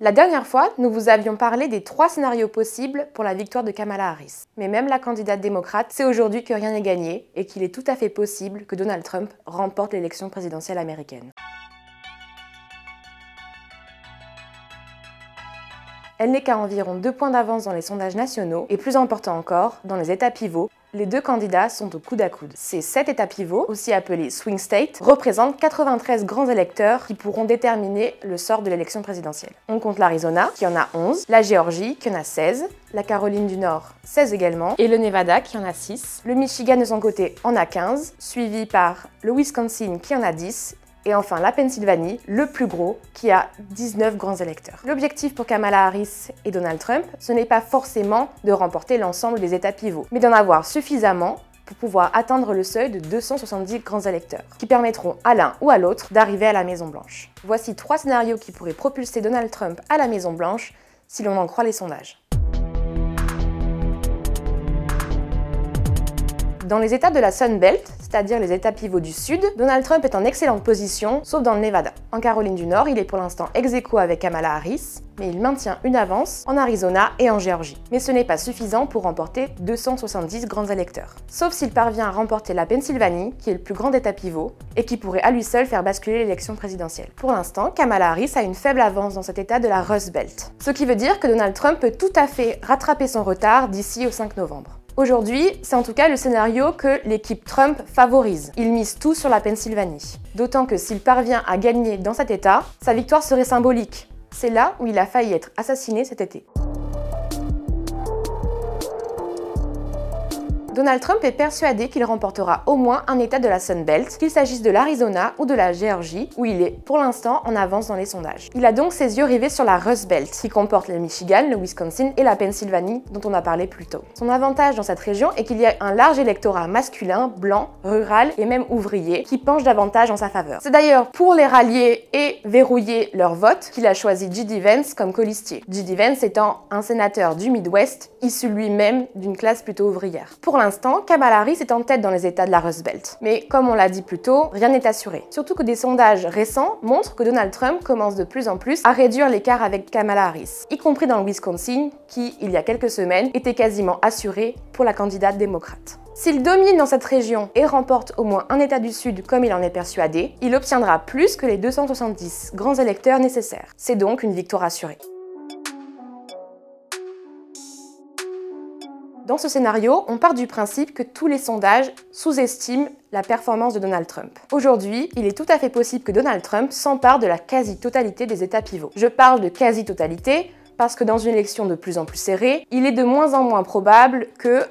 La dernière fois, nous vous avions parlé des 3 scénarios possibles pour la victoire de Kamala Harris. Mais même la candidate démocrate sait aujourd'hui que rien n'est gagné et qu'il est tout à fait possible que Donald Trump remporte l'élection présidentielle américaine. Elle n'est qu'à environ 2 points d'avance dans les sondages nationaux et plus important encore, dans les États pivots, les deux candidats sont au coude à coude. Ces 7 États pivots, aussi appelés swing states, représentent 93 grands électeurs qui pourront déterminer le sort de l'élection présidentielle. On compte l'Arizona, qui en a 11, la Géorgie, qui en a 16, la Caroline du Nord, 16 également, et le Nevada, qui en a 6. Le Michigan, de son côté, en a 15, suivi par le Wisconsin, qui en a 10, et enfin la Pennsylvanie, le plus gros, qui a 19 grands électeurs. L'objectif pour Kamala Harris et Donald Trump, ce n'est pas forcément de remporter l'ensemble des États pivots, mais d'en avoir suffisamment pour pouvoir atteindre le seuil de 270 grands électeurs, qui permettront à l'un ou à l'autre d'arriver à la Maison-Blanche. Voici 3 scénarios qui pourraient propulser Donald Trump à la Maison-Blanche, si l'on en croit les sondages. Dans les États de la Sun Belt, c'est-à-dire les États pivots du Sud, Donald Trump est en excellente position, sauf dans le Nevada. En Caroline du Nord, il est pour l'instant ex-aequo avec Kamala Harris, mais il maintient une avance en Arizona et en Géorgie. Mais ce n'est pas suffisant pour remporter 270 grands électeurs. Sauf s'il parvient à remporter la Pennsylvanie, qui est le plus grand État pivot, et qui pourrait à lui seul faire basculer l'élection présidentielle. Pour l'instant, Kamala Harris a une faible avance dans cet État de la Rust Belt. Ce qui veut dire que Donald Trump peut tout à fait rattraper son retard d'ici au 5 novembre. Aujourd'hui, c'est en tout cas le scénario que l'équipe Trump favorise. Il mise tout sur la Pennsylvanie. D'autant que s'il parvient à gagner dans cet État, sa victoire serait symbolique. C'est là où il a failli être assassiné cet été. Donald Trump est persuadé qu'il remportera au moins un État de la Sun Belt, qu'il s'agisse de l'Arizona ou de la Géorgie, où il est pour l'instant en avance dans les sondages. Il a donc ses yeux rivés sur la Rust Belt, qui comporte le Michigan, le Wisconsin et la Pennsylvanie, dont on a parlé plus tôt. Son avantage dans cette région est qu'il y a un large électorat masculin, blanc, rural et même ouvrier, qui penche davantage en sa faveur. C'est d'ailleurs pour les rallier et verrouiller leur vote qu'il a choisi J.D. Vance comme colistier. J.D. Vance étant un sénateur du Midwest, issu lui-même d'une classe plutôt ouvrière. Pour l'instant, Kamala Harris est en tête dans les États de la Rust Belt. Mais comme on l'a dit plus tôt, rien n'est assuré. Surtout que des sondages récents montrent que Donald Trump commence de plus en plus à réduire l'écart avec Kamala Harris, y compris dans le Wisconsin, qui, il y a quelques semaines, était quasiment assuré pour la candidate démocrate. S'il domine dans cette région et remporte au moins un État du Sud comme il en est persuadé, il obtiendra plus que les 270 grands électeurs nécessaires. C'est donc une victoire assurée. Dans ce scénario, on part du principe que tous les sondages sous-estiment la performance de Donald Trump. Aujourd'hui, il est tout à fait possible que Donald Trump s'empare de la quasi-totalité des États pivots. Je parle de quasi-totalité parce que dans une élection de plus en plus serrée, il est de moins en moins probable que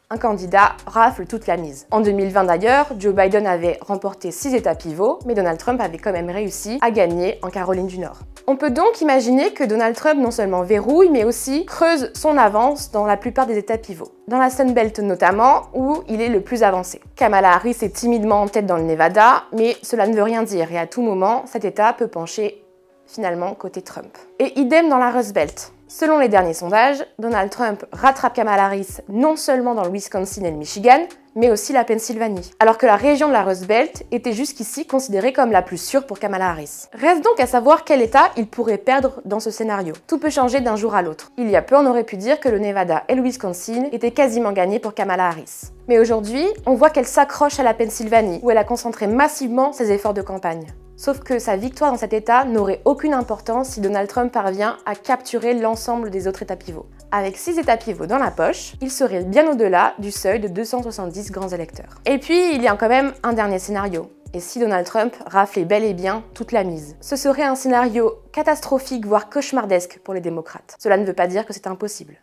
un candidat rafle toute la mise. En 2020 d'ailleurs, Joe Biden avait remporté 6 États pivots, mais Donald Trump avait quand même réussi à gagner en Caroline du Nord. On peut donc imaginer que Donald Trump non seulement verrouille, mais aussi creuse son avance dans la plupart des États pivots. Dans la Sun Belt notamment, où il est le plus avancé. Kamala Harris est timidement en tête dans le Nevada, mais cela ne veut rien dire, et à tout moment, cet État peut pencher finalement côté Trump. Et idem dans la Rust Belt. Selon les derniers sondages, Donald Trump rattrape Kamala Harris non seulement dans le Wisconsin et le Michigan, mais aussi la Pennsylvanie, alors que la région de la Rust Belt était jusqu'ici considérée comme la plus sûre pour Kamala Harris. Reste donc à savoir quel État il pourrait perdre dans ce scénario. Tout peut changer d'un jour à l'autre. Il y a peu, on aurait pu dire que le Nevada et le Wisconsin étaient quasiment gagnés pour Kamala Harris. Mais aujourd'hui, on voit qu'elle s'accroche à la Pennsylvanie, où elle a concentré massivement ses efforts de campagne. Sauf que sa victoire dans cet État n'aurait aucune importance si Donald Trump parvient à capturer l'ensemble des autres États pivots. Avec 6 États pivots dans la poche, il serait bien au-delà du seuil de 270 grands électeurs. Et puis, il y a quand même un dernier scénario. Et si Donald Trump raflait bel et bien toute la mise? Ce serait un scénario catastrophique, voire cauchemardesque pour les démocrates. Cela ne veut pas dire que c'est impossible.